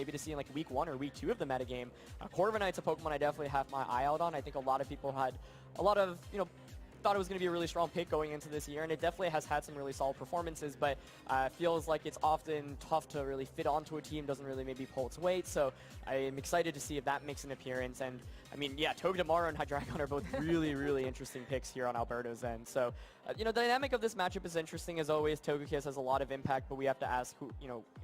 maybe to see in like week 1 or week 2 of the metagame. Corviknight's a Pokemon I definitely have my eye out on. I think a lot of people had a lot of, thought it was going to be a really strong pick going into this year, and it definitely has had some really solid performances, but feels like it's often tough to really fit onto a team, doesn't really maybe pull its weight, so I am excited to see if that makes an appearance. And I mean, yeah, Togedemaru and Hydreigon are both really, really interesting picks here on Alberto's end. So, the dynamic of this matchup is interesting as always. Togekiss has a lot of impact, but we have to ask who,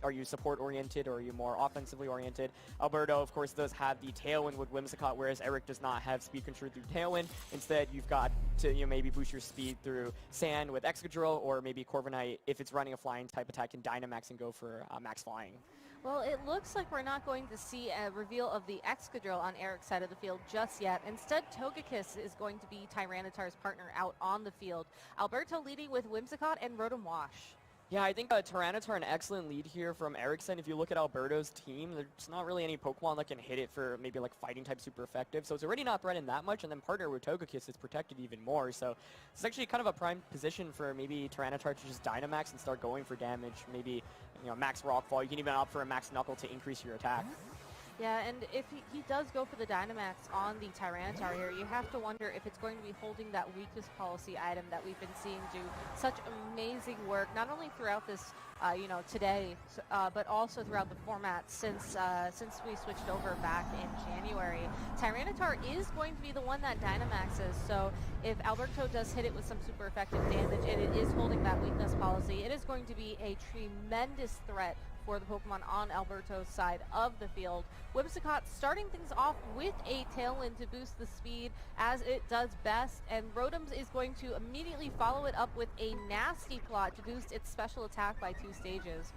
are you support-oriented or are you more offensively oriented? Alberto, of course, does have the Tailwind with Whimsicott, whereas Eric does not have speed control through Tailwind. Instead, you've got to, maybe boost your speed through Sand with Excadrill, or maybe Corviknight, if it's running a flying type attack, can Dynamax and go for max flying. Well, it looks like we're not going to see a reveal of the Excadrill on Eric's side of the field just yet. Instead, Togekiss is going to be Tyranitar's partner out on the field. Alberto leading with Whimsicott and Rotom Wash. Yeah, I think Tyranitar an excellent lead here from Erickson. If you look at Alberto's team, there's not really any Pokemon that can hit it for maybe like fighting type super effective. So it's already not threatened that much, and then partner with Togekiss is protected even more. So it's actually kind of a prime position for maybe Tyranitar to just Dynamax and start going for damage. Maybe, max Rockfall. You can even opt for a max Knuckle to increase your attack. Yeah, and if he does go for the Dynamax on the Tyranitar here, you have to wonder if it's going to be holding that weakness policy item that we've been seeing do such amazing work, not only throughout this, today, but also throughout the format since we switched over back in January. Tyranitar is going to be the one that Dynamaxes, so if Alberto does hit it with some super effective damage and it is holding that weakness policy, it is going to be a tremendous threat for the Pokemon on Alberto's side of the field. Whimsicott starting things off with a Tailwind to boost the speed as it does best, and Rotom is going to immediately follow it up with a Nasty Plot to boost its special attack by 2 stages.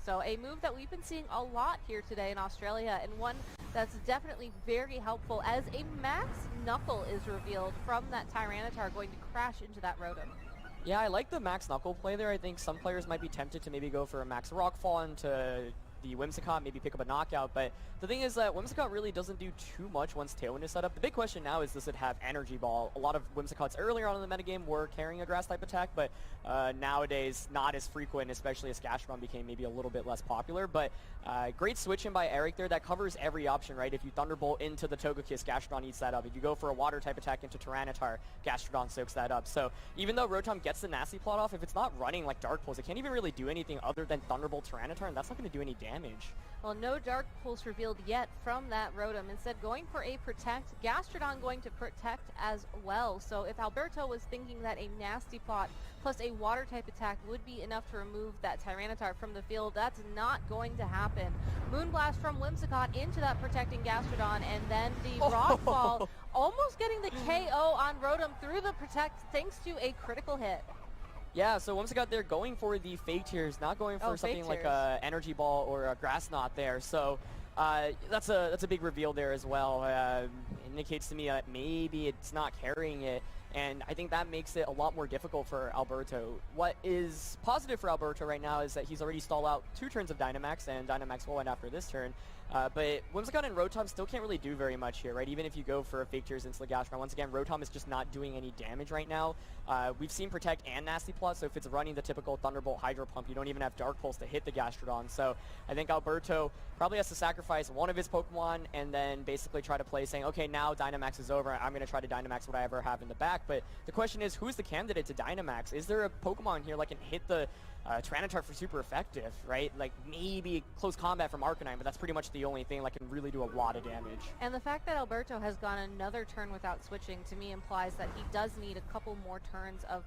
So a move that we've been seeing a lot here today in Australia, and one that's definitely very helpful as a Max Knuckle is revealed from that Tyranitar going to crash into that Rotom. Yeah, I like the Max Knuckle play there. I think some players might be tempted to maybe go for a Max Rockfall into the Whimsicott, maybe pick up a knockout, but the thing is that Whimsicott really doesn't do too much once Tailwind is set up. The big question now is, does it have Energy Ball? A lot of Whimsicotts earlier on in the metagame were carrying a grass type attack, but nowadays not as frequent, especially as Gastrodon became maybe a little bit less popular. But great switch in by Eric there. That covers every option, right? If you Thunderbolt into the Togekiss, Gastrodon eats that up. If you go for a water type attack into Tyranitar, Gastrodon soaks that up. So even though Rotom gets the Nasty Plot off, if it's not running like Dark Pulse, it can't even really do anything other than Thunderbolt Tyranitar, and that's not going to do any damage. Well, no Dark Pulse revealed yet from that Rotom. Instead, going for a Protect. Gastrodon going to Protect as well. So if Alberto was thinking that a Nasty Plot plus a Water type attack would be enough to remove that Tyranitar from the field, that's not going to happen. Moonblast from Whimsicott into that protecting Gastrodon, and then the Rockfall almost getting the KO on Rotom through the Protect thanks to a critical hit. Yeah, so Whimsicott there going for the Fake Tears, not going for something like a Energy Ball or a Grass Knot there. So that's a big reveal there as well. It indicates to me that maybe it's not carrying it, and I think that makes it a lot more difficult for Alberto. What is positive for Alberto right now is that he's already stalled out 2 turns of Dynamax, and Dynamax will end after this turn. But Whimsicott and Rotom still can't really do very much here, right? Even if you go for a Fake Tears into the Gastrodon, once again, Rotom is just not doing any damage right now. We've seen Protect and Nasty Plot, so if it's running the typical Thunderbolt Hydro Pump, you don't even have Dark Pulse to hit the Gastrodon. So I think Alberto probably has to sacrifice one of his Pokemon and then basically try to play saying, okay, now Dynamax is over, I'm going to try to Dynamax what I ever have in the back. But the question is, who's the candidate to Dynamax? Is there a Pokemon here that can hit the Tyranitar for super effective, right? Like maybe close combat from Arcanine, but that's pretty much the only thing that can really do a lot of damage. And the fact that Alberto has gone another turn without switching, to me, implies that he does need a couple more turns of,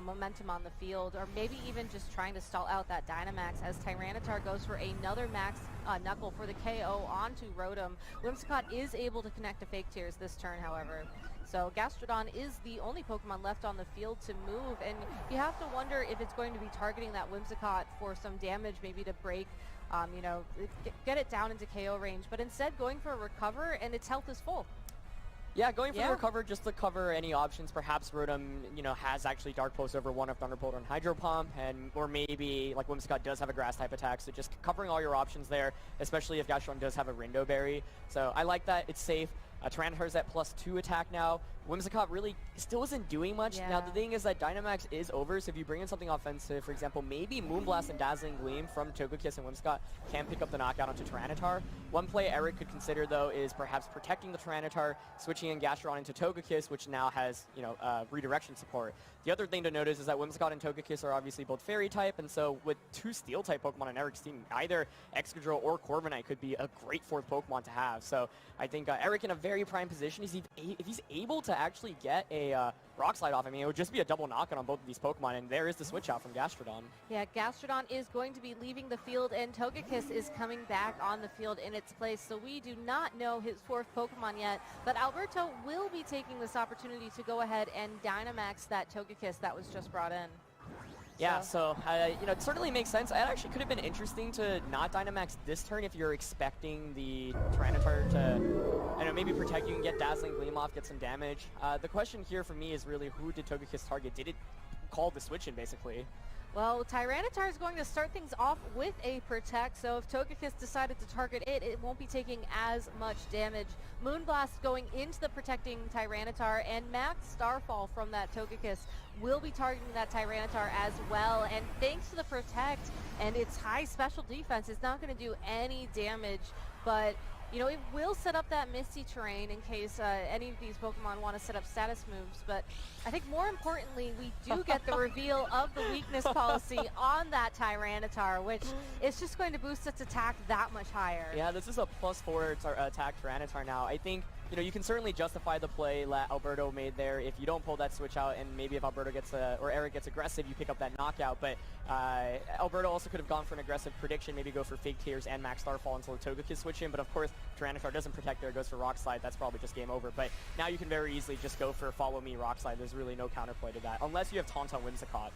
momentum on the field, or maybe even just trying to stall out that Dynamax as Tyranitar goes for another Max Knuckle for the KO onto Rotom. Whimsicott is able to connect to Fake Tears this turn, however. So Gastrodon is the only Pokemon left on the field to move, and you have to wonder if it's going to be targeting that Whimsicott for some damage, maybe to break, get it down into KO range, but instead going for a Recover, and its health is full. Yeah, going for the Recover just to cover any options. Perhaps Rotom, has actually Dark Pulse over one of Thunderbolt and Hydro Pump, or maybe like Whimsicott does have a Grass type attack, so just covering all your options there, especially if Gastrodon does have a Rindo Berry. So I like that. It's safe. Tyranitar's at +2 attack now. Whimsicott really still isn't doing much. Yeah. Now, the thing is that Dynamax is over, so if you bring in something offensive, for example, maybe Moonblast and Dazzling Gleam from Togekiss and Whimsicott can pick up the knockout onto Tyranitar. One play Eric could consider, though, is perhaps protecting the Tyranitar, switching in Gastrodon into Togekiss, which now has, redirection support. The other thing to notice is that Whimsicott and Togekiss are obviously both Fairy type, and so with 2 Steel-type Pokemon on Eric's team, either Excadrill or Corviknight could be a great 4th Pokemon to have. So I think Eric in a very prime position. If he's able to actually get a Rock Slide off, I mean, it would just be a double knockout on both of these Pokemon, and there is the switch out from Gastrodon. Yeah, Gastrodon is going to be leaving the field, and Togekiss is coming back on the field in its place. So we do not know his 4th Pokemon yet, but Alberto will be taking this opportunity to go ahead and Dynamax that Togekiss that was just brought in. Yeah, so it certainly makes sense. It actually could have been interesting to not Dynamax this turn if you're expecting the Tyranitar to, maybe protect you and get Dazzling Gleam off, get some damage. The question here for me is really, who did Togekiss target? Did it call the switch in, basically? Well, Tyranitar is going to start things off with a Protect, so if Togekiss decided to target it, it won't be taking as much damage. Moonblast going into the protecting Tyranitar, and Max Starfall from that Togekiss will be targeting that Tyranitar as well. And thanks to the Protect and its high special defense, it's not going to do any damage, but it will set up that Misty Terrain in case any of these Pokemon want to set up status moves. But I think more importantly, we do get the reveal of the weakness policy on that Tyranitar, which is just going to boost its attack that much higher. Yeah, this is a +4 attack Tyranitar now. I think you can certainly justify the play that Alberto made there if you don't pull that switch out, and maybe if Alberto gets or Eric gets aggressive, you pick up that knockout. But Alberto also could have gone for an aggressive prediction, maybe go for Fake Tears and Max Starfall until the Togekiss switch in. But of course, Tyranitar doesn't protect there, goes for Rock Slide. That's probably just game over. But now you can very easily just go for Follow Me Rock Slide. There's really no counterplay to that, unless you have Taunt on Whimsicott.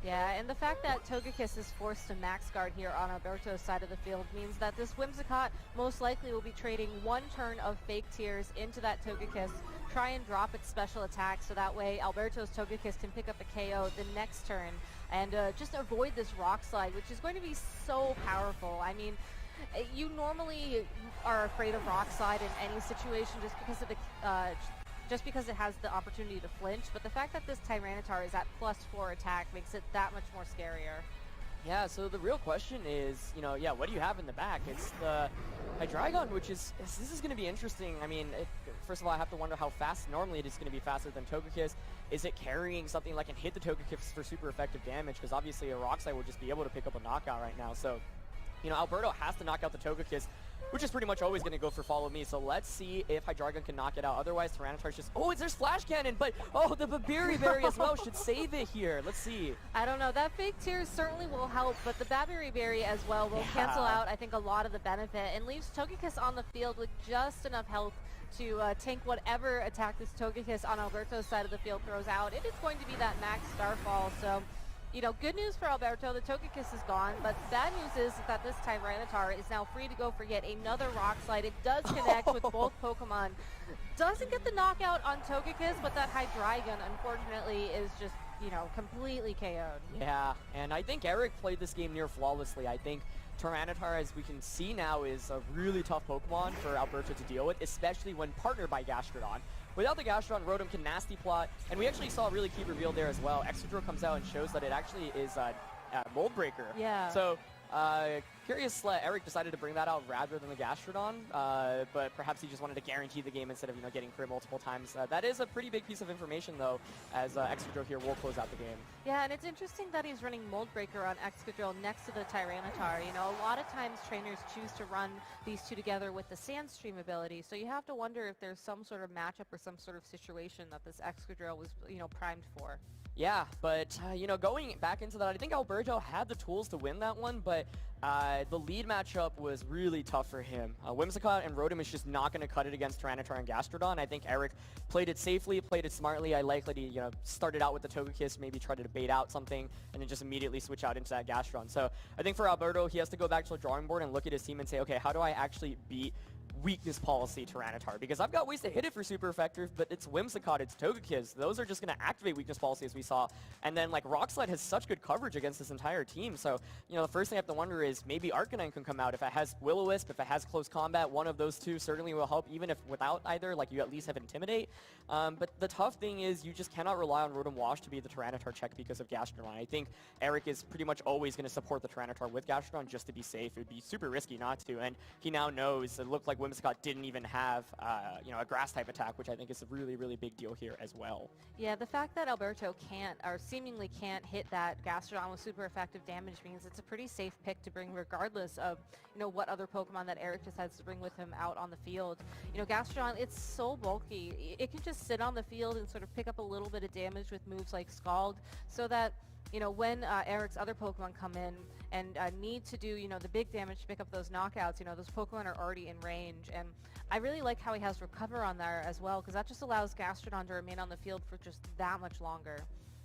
Yeah, and the fact that Togekiss is forced to max guard here on Alberto's side of the field means that this Whimsicott most likely will be trading 1 turn of Fake Tears into that Togekiss, try and drop its special attack so that way Alberto's Togekiss can pick up a KO the next turn and just avoid this Rock Slide, which is going to be so powerful. I mean, you normally are afraid of Rock Slide in any situation just because it has the opportunity to flinch, but the fact that this Tyranitar is at +4 attack makes it that much more scarier. Yeah, so the real question is, what do you have in the back? It's the Hydreigon, which this is going to be interesting. I mean, first of all, I have to wonder how fast. Normally it is going to be faster than Togekiss. Is it carrying something like can hit the Togekiss for super effective damage? Because obviously a Rock Slide will just be able to pick up a knockout right now. So, Alberto has to knock out the Togekiss, which is pretty much always going to go for Follow Me. So let's see if Hydreigon can knock it out. Otherwise, Tyranitar's just... Oh, there's Flash Cannon, but... Oh, the Babiri Berry as well should save it here. Let's see. I don't know. That Fake Tears certainly will help, but the Babiri Berry as well will cancel out, I think, a lot of the benefit and leaves Togekiss on the field with just enough health to tank whatever attack this Togekiss on Alberto's side of the field throws out. It is going to be that Max Starfall, so... good news for Alberto, the Togekiss is gone, but bad news is that this Tyranitar is now free to go for yet another Rock Slide. It does connect with both Pokemon. Doesn't get the knockout on Togekiss, but that Hydreigon, unfortunately, is just, completely KO'd. Yeah, and I think Eric played this game near flawlessly. I think Tyranitar, as we can see now, is a really tough Pokemon for Alberto to deal with, especially when partnered by Gastrodon. Without the Gastrodon, Rotom can Nasty Plot, and we actually saw a really key reveal there as well. Excadrill comes out and shows that it actually is a Mold Breaker. Yeah. So, curious Eric decided to bring that out rather than the Gastrodon, but perhaps he just wanted to guarantee the game instead of, getting crit multiple times. That is a pretty big piece of information, though, as Excadrill here will close out the game. Yeah, and it's interesting that he's running Mold Breaker on Excadrill next to the Tyranitar. A lot of times trainers choose to run these two together with the Sandstream ability, so you have to wonder if there's some sort of matchup or some sort of situation that this Excadrill was, primed for. Yeah, but, going back into that, I think Alberto had the tools to win that one, but the lead matchup was really tough for him. Whimsicott and Rotom is just not going to cut it against Tyranitar and Gastrodon. I think Eric played it safely, played it smartly. I like that he, started out with the Togekiss, maybe tried to bait out something, and then just immediately switch out into that Gastrodon. So I think for Alberto, he has to go back to the drawing board and look at his team and say, okay, how do I actually beat weakness policy Tyranitar? Because I've got ways to hit it for super effective, but it's Whimsicott, it's Togekiss. Those are just going to activate weakness policy as we saw. And then Rock Slide has such good coverage against this entire team. So, the first thing I have to wonder is maybe Arcanine can come out. If it has Will-O-Wisp, if it has Close Combat, one of those two certainly will help, even if without either, like you at least have Intimidate. But the tough thing is you just cannot rely on Rotom Wash to be the Tyranitar check because of Gastrodon. I think Eric is pretty much always going to support the Tyranitar with Gastrodon just to be safe. It would be super risky not to, and he now knows it looked like Whimsicott didn't even have a Grass-type attack, which I think is a really, really big deal here as well. Yeah, the fact that Alberto can't, or seemingly can't, hit that Gastrodon with super effective damage means it's a pretty safe pick to bring regardless of, what other Pokemon that Eric decides to bring with him out on the field. Gastrodon, it's so bulky. It can just sit on the field and sort of pick up a little bit of damage with moves like Scald, so that when Eric's other Pokemon come in and need to do, the big damage to pick up those knockouts, those Pokemon are already in range. And I really like how he has Recover on there as well, because that just allows Gastrodon to remain on the field for just that much longer.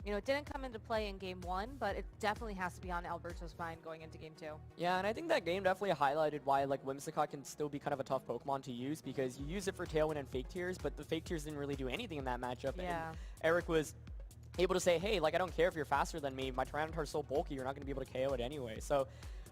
It didn't come into play in Game 1, but it definitely has to be on Alberto's mind going into Game 2. Yeah, and I think that game definitely highlighted why Whimsicott can still be kind of a tough Pokemon to use, because you use it for Tailwind and Fake Tears, but the Fake Tears didn't really do anything in that matchup. Yeah. And Eric was able to say, hey, I don't care if you're faster than me, my Tyranitar is so bulky, you're not going to be able to KO it anyway. So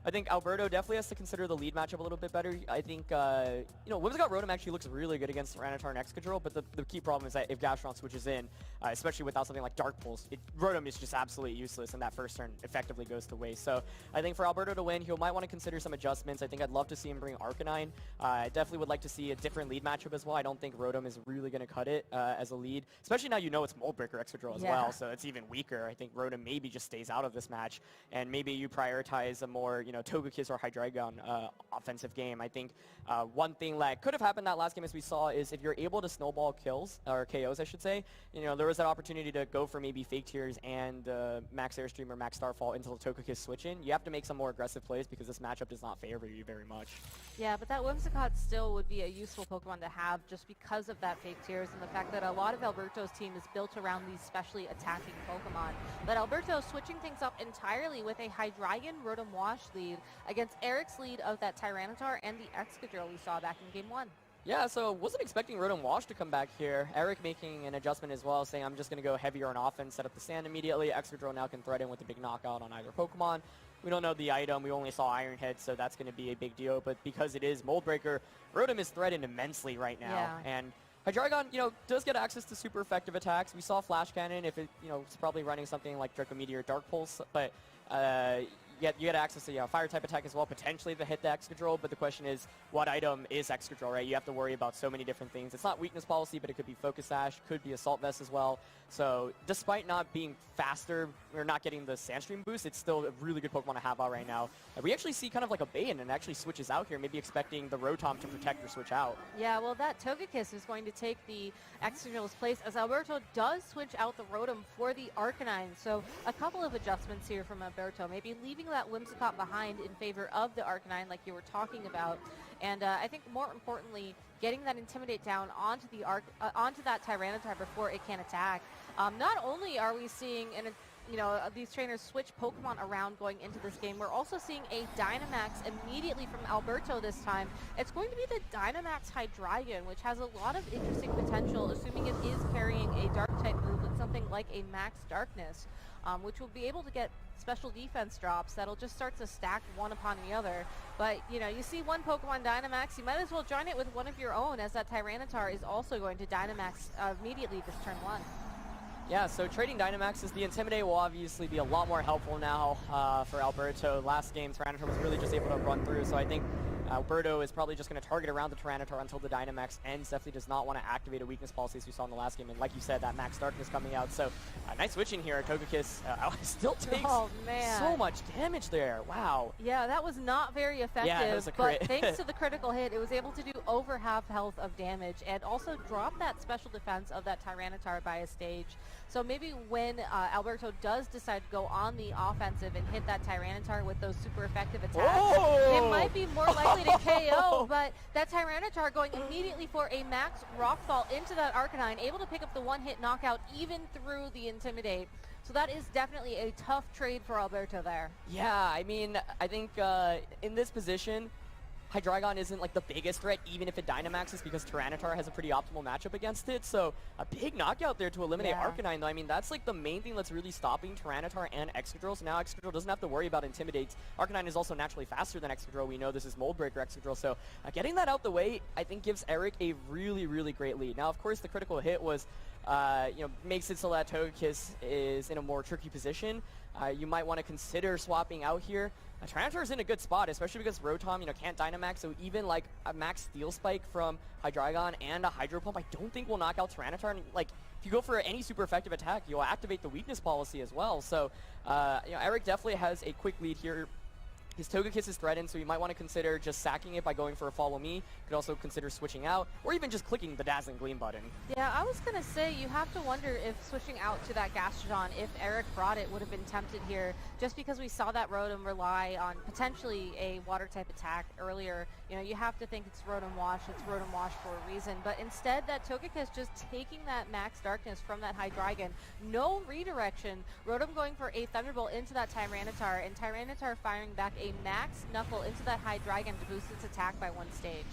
I think Alberto definitely has to consider the lead matchup a little bit better. I think, Whimsicott Rotom actually looks really good against Tyranitar and Excadrill, but the key problem is that if Gastrodon switches in, especially without something like Dark Pulse, Rotom is just absolutely useless, and that first turn effectively goes to waste. So I think for Alberto to win, he might want to consider some adjustments. I think I'd love to see him bring Arcanine. I definitely would like to see a different lead matchup as well. I don't think Rotom is really going to cut it as a lead, especially now it's Mold Breaker Excadrill as well, so it's even weaker. I think Rotom maybe just stays out of this match, and maybe you prioritize a more, Togekiss or Hydreigon offensive game. I think one thing that could have happened that last game, as we saw, is if you're able to snowball kills, or KOs I should say, there was that opportunity to go for maybe Fake Tears and Max Airstream or Max Starfall until the Togekiss switch in. You have to make some more aggressive plays because this matchup does not favor you very much. Yeah, but that Whimsicott still would be a useful Pokemon to have just because of that Fake Tears and the fact that a lot of Alberto's team is built around these specially attacking Pokemon. But Alberto switching things up entirely with a Hydreigon Rotom Wash lead against Eric's lead of that Tyranitar and the Excadrill we saw back in Game 1. Yeah, so wasn't expecting Rotom Wash to come back here. Eric making an adjustment as well, saying I'm just going to go heavier on offense, set up the stand immediately. Excadrill now can threaten with a big knockout on either Pokemon. We don't know the item. We only saw Iron Head, so that's going to be a big deal. But because it is Mold Breaker, Rotom is threatened immensely right now. Yeah. And Hydreigon, does get access to super effective attacks. We saw Flash Cannon if it, it's probably running something like Draco Meteor, Dark Pulse, but you get access to Fire-type attack as well, potentially to hit the Excadrill, but the question is, what item is Excadrill, right? You have to worry about so many different things. It's not Weakness Policy, but it could be Focus Sash, could be Assault Vest as well. So despite not being faster or not getting the Sandstream boost, it's still a really good Pokemon to have out right now. And we actually see kind of like a Bayon and actually switches out here, maybe expecting the Rotom to protect or switch out. Yeah, well, that Togekiss is going to take the Excadrill's place as Alberto does switch out the Rotom for the Arcanine. So a couple of adjustments here from Alberto, maybe leaving that Whimsicott behind in favor of the Arcanine like you were talking about. And I think more importantly, getting that Intimidate down onto the onto that Tyranitar before it can attack. Not only are we seeing these trainers switch Pokemon around going into this game, we're also seeing a Dynamax immediately from Alberto this time. It's going to be the Dynamax Hydreigon, which has a lot of interesting potential, assuming it is carrying a Dark-type move with something like a Max Darkness, which will be able to get special defense drops that'll just start to stack one upon the other. But, you see one Pokemon Dynamax, you might as well join it with one of your own, as that Tyranitar is also going to Dynamax immediately this turn 1. Yeah, so trading Dynamaxes, the Intimidate will obviously be a lot more helpful now for Alberto. Last game, Tyranitar was really just able to run through, so I think Alberto is probably just going to target around the Tyranitar until the Dynamax ends. Definitely does not want to activate a weakness policy as we saw in the last game. And like you said, that Max Darkness coming out. So nice switching here. Togekiss still takes so much damage there. Wow. Yeah, that was not very effective. Yeah, it was a crit. But thanks to the critical hit, it was able to do over half health of damage and also drop that special defense of that Tyranitar by a stage. So maybe when Alberto does decide to go on the offensive and hit that Tyranitar with those super effective attacks, it might be more likely to KO, but that Tyranitar going immediately for a Max Rockfall into that Arcanine, able to pick up the one-hit knockout even through the Intimidate. So that is definitely a tough trade for Alberto there. Yeah, I mean, I think in this position, Hydreigon isn't like the biggest threat, even if it Dynamaxes, because Tyranitar has a pretty optimal matchup against it. So a big knockout there to eliminate Arcanine, though. I mean, that's like the main thing that's really stopping Tyranitar and Excadrill. So now Excadrill doesn't have to worry about Intimidate. Arcanine is also naturally faster than Excadrill. We know this is Mold Breaker Excadrill. So getting that out the way, I think gives Eric a really, really great lead. Now, of course, the critical hit was, makes it so that Togekiss is in a more tricky position. You might want to consider swapping out here. Tyranitar is in a good spot, especially because Rotom, can't Dynamax, so even like a max Steel Spike from Hydreigon and a Hydro Pump, I don't think will knock out Tyranitar. And, like, if you go for any super effective attack, you'll activate the weakness policy as well. So, Eric definitely has a quick lead here. His Togekiss is threatened, so you might want to consider just sacking it by going for a Follow Me. You could also consider switching out, or even just clicking the Dazzling Gleam button. Yeah, I was going to say, you have to wonder if switching out to that Gastrodon, if Eric brought it, would have been tempted here, just because we saw that Rotom rely on potentially a Water-type attack earlier. You have to think it's Rotom Wash for a reason, but instead that Togekiss just taking that Max Darkness from that Hydreigon, no redirection, Rotom going for a Thunderbolt into that Tyranitar, and Tyranitar firing back a Max Knuckle into that Hydreigon to boost its attack by 1 stage.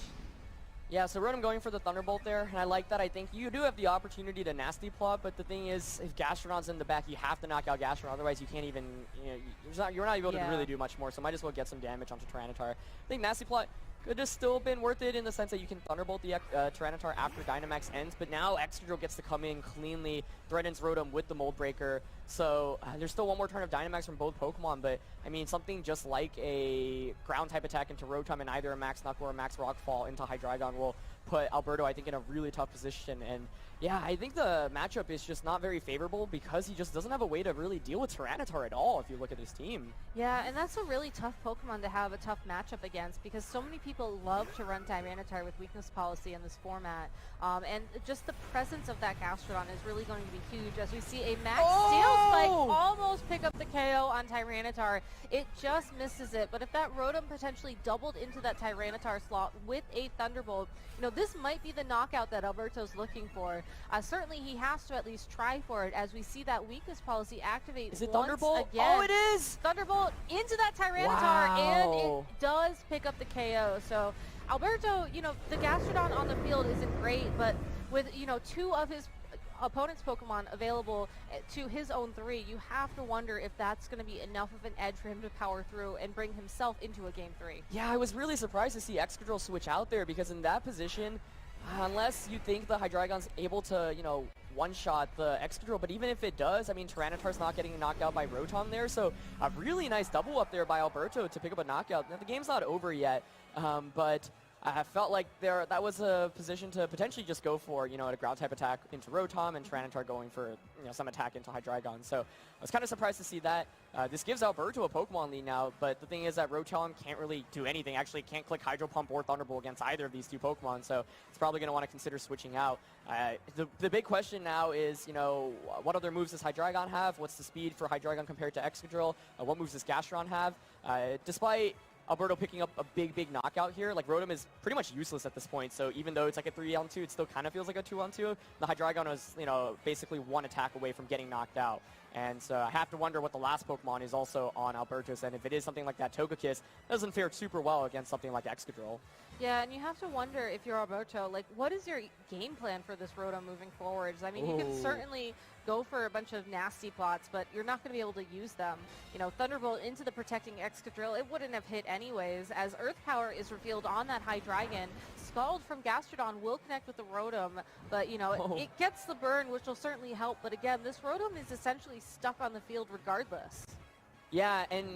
Yeah, so Rotom going for the Thunderbolt there, and I like that. I think you do have the opportunity to Nasty Plot, but the thing is, if Gastrodon's in the back, you have to knock out Gastrodon, otherwise you can't even, you're not able to really do much more, so might as well get some damage onto Tyranitar. I think Nasty Plot could have still been worth it in the sense that you can Thunderbolt the Tyranitar after Dynamax ends, but now Excadrill gets to come in cleanly, threatens Rotom with the Mold Breaker, so there's still one more turn of Dynamax from both Pokemon, but I mean, something just like a Ground-type attack into Rotom and either a Max Knuckle or a Max Rockfall into Hydreigon will put Alberto, I think, in a really tough position. And yeah, I think the matchup is just not very favorable because he just doesn't have a way to really deal with Tyranitar at all if you look at his team. Yeah, and that's a really tough Pokemon to have a tough matchup against because so many people love to run Tyranitar with weakness policy in this format. And just the presence of that Gastrodon is really going to be huge as we see a Max Steel Spike almost pick up the KO on Tyranitar. It just misses it, but if that Rotom potentially doubled into that Tyranitar slot with a Thunderbolt, this might be the knockout that Alberto's looking for. Certainly he has to at least try for it as we see that weakness policy activate Is it once Thunderbolt? again. Oh, it is! Thunderbolt into that Tyranitar, and it does pick up the KO. So Alberto, the Gastrodon on the field isn't great, but with, 2 of his opponent's Pokemon available to his own 3, you have to wonder if that's going to be enough of an edge for him to power through and bring himself into a Game 3. Yeah, I was really surprised to see Excadrill switch out there because in that position, unless you think the Hydreigon's able to, one-shot the Excadrill, but even if it does, I mean, Tyranitar's not getting knocked out by Rotom there, so a really nice double up there by Alberto to pick up a knockout. Now, the game's not over yet, but I felt like that was a position to potentially just go for, a Ground-type attack into Rotom and Tyranitar going for, some attack into Hydreigon. So I was kind of surprised to see that. This gives Alberto a Pokemon lead now, but the thing is that Rotom can't really do anything. Actually, can't click Hydro Pump or Thunderbolt against either of these 2 Pokemon, so it's probably going to want to consider switching out. The big question now is, what other moves does Hydreigon have? What's the speed for Hydreigon compared to Excadrill? What moves does Gastrodon have? Despite Alberto picking up a big knockout here, like Rotom is pretty much useless at this point, so even though it's like a 3-on-2, it still kind of feels like a 2-on-2. The Hydreigon was, basically 1 attack away from getting knocked out. And so I have to wonder what the last Pokemon is also on Alberto's, and if it is something like that Togekiss, doesn't fare super well against something like Excadrill. Yeah, and you have to wonder if you're Alberto, like, what is your game plan for this Rotom moving forwards? I mean, you can certainly go for a bunch of nasty plots, but you're not going to be able to use them. Thunderbolt into the protecting Excadrill, it wouldn't have hit anyways, as Earth Power is revealed on that Hydreigon. Scald from Gastrodon will connect with the Rotom, but, it gets the burn, which will certainly help. But again, this Rotom is essentially stuck on the field regardless. Yeah, and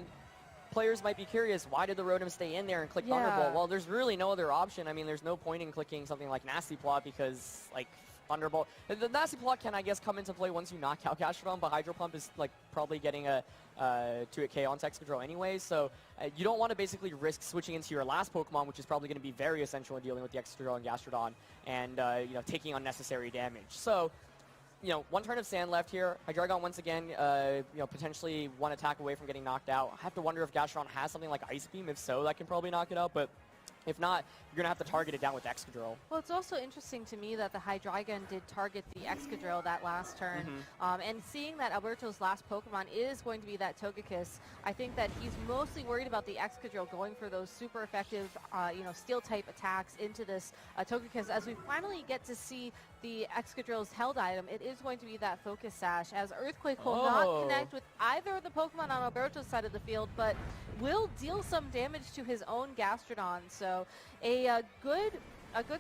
players might be curious, why did the Rotom stay in there and click Thunderbolt? Well, there's really no other option. I mean, there's no point in clicking something like Nasty Plot because, like, Thunderbolt. The Nasty Plot can, I guess, come into play once you knock out Gastrodon, but Hydro Pump is, like, probably getting a 2-hit KO on Excadrill anyway, so you don't want to basically risk switching into your last Pokemon, which is probably going to be very essential in dealing with the Excadrill and Gastrodon, and, taking unnecessary damage. So, 1 turn of Sand left here. Hydreigon once again, potentially 1 attack away from getting knocked out. I have to wonder if Gastrodon has something like Ice Beam. If so, that can probably knock it out, but If not, you're going to have to target it down with Excadrill. Well, it's also interesting to me that the Hydreigon did target the Excadrill that last turn. And seeing that Alberto's last Pokemon is going to be that Togekiss, I think that he's mostly worried about the Excadrill going for those super effective, Steel-type attacks into this Togekiss. As we finally get to see the Excadrill's held item, it is going to be that Focus Sash, as Earthquake will not connect with either of the Pokemon on Alberto's side of the field, but will deal some damage to his own Gastrodon. So a good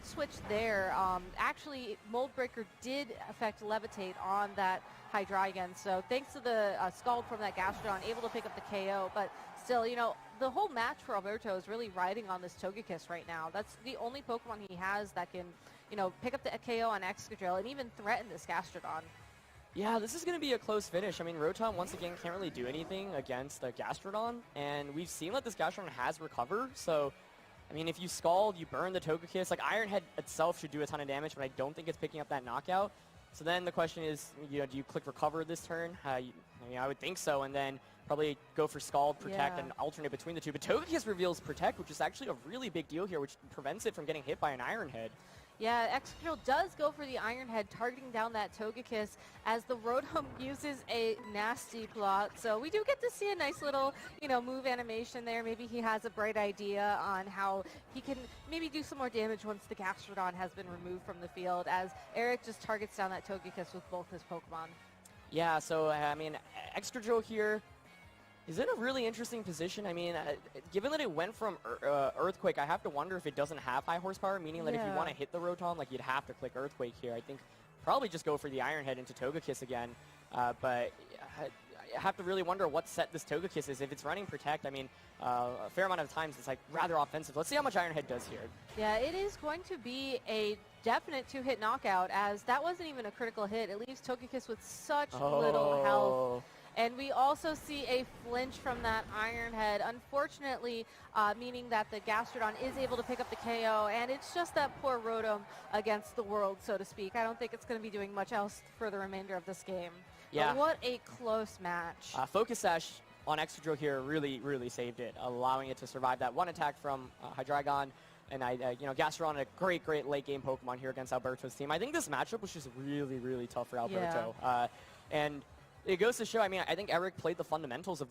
switch there. Actually, Mold Breaker did affect Levitate on that Hydreigon. So thanks to the Scald from that Gastrodon, able to pick up the KO. But still, the whole match for Alberto is really riding on this Togekiss right now. That's the only Pokemon he has that can, pick up the KO on Excadrill and even threaten this Gastrodon. Yeah, this is going to be a close finish. I mean, Rotom, once again, can't really do anything against the Gastrodon, and we've seen that this Gastrodon has recovered, so, I mean, if you Scald, you burn the Togekiss. Like, Iron Head itself should do a ton of damage, but I don't think it's picking up that knockout. So then the question is, do you click Recover this turn? I would think so, and then probably go for Scald, Protect, and alternate between the two. But Togekiss reveals Protect, which is actually a really big deal here, which prevents it from getting hit by an Iron Head. Yeah, Excadrill does go for the Iron Head, targeting down that Togekiss as the Rotom uses a nasty plot. So we do get to see a nice little, move animation there. Maybe he has a bright idea on how he can maybe do some more damage once the Gastrodon has been removed from the field, as Eric just targets down that Togekiss with both his Pokemon. Yeah, so, I mean, Excadrill here is in a really interesting position. I mean, given that it went from Earthquake, I have to wonder if it doesn't have high horsepower, meaning that if you want to hit the Rotom, like, you'd have to click Earthquake here. I think probably just go for the Iron Head into Togekiss again. But I have to really wonder what set this Togekiss is. If it's running Protect, I mean, a fair amount of times it's, like, rather offensive. Let's see how much Iron Head does here. Yeah, it is going to be a definite two-hit knockout, as that wasn't even a critical hit. It leaves Togekiss with such little health. And we also see a flinch from that Iron Head, unfortunately, meaning that the Gastrodon is able to pick up the KO, and it's just that poor Rotom against the world, so to speak. I don't think it's going to be doing much else for the remainder of this game. Yeah. But what a close match. Focus Sash on Excadrill here really saved it, allowing it to survive that one attack from Hydreigon. And Gastrodon, a great late game Pokemon here against Alberto's team. I think this matchup was just really tough for Alberto. And it goes to show, I mean, I think Eric played the fundamentals of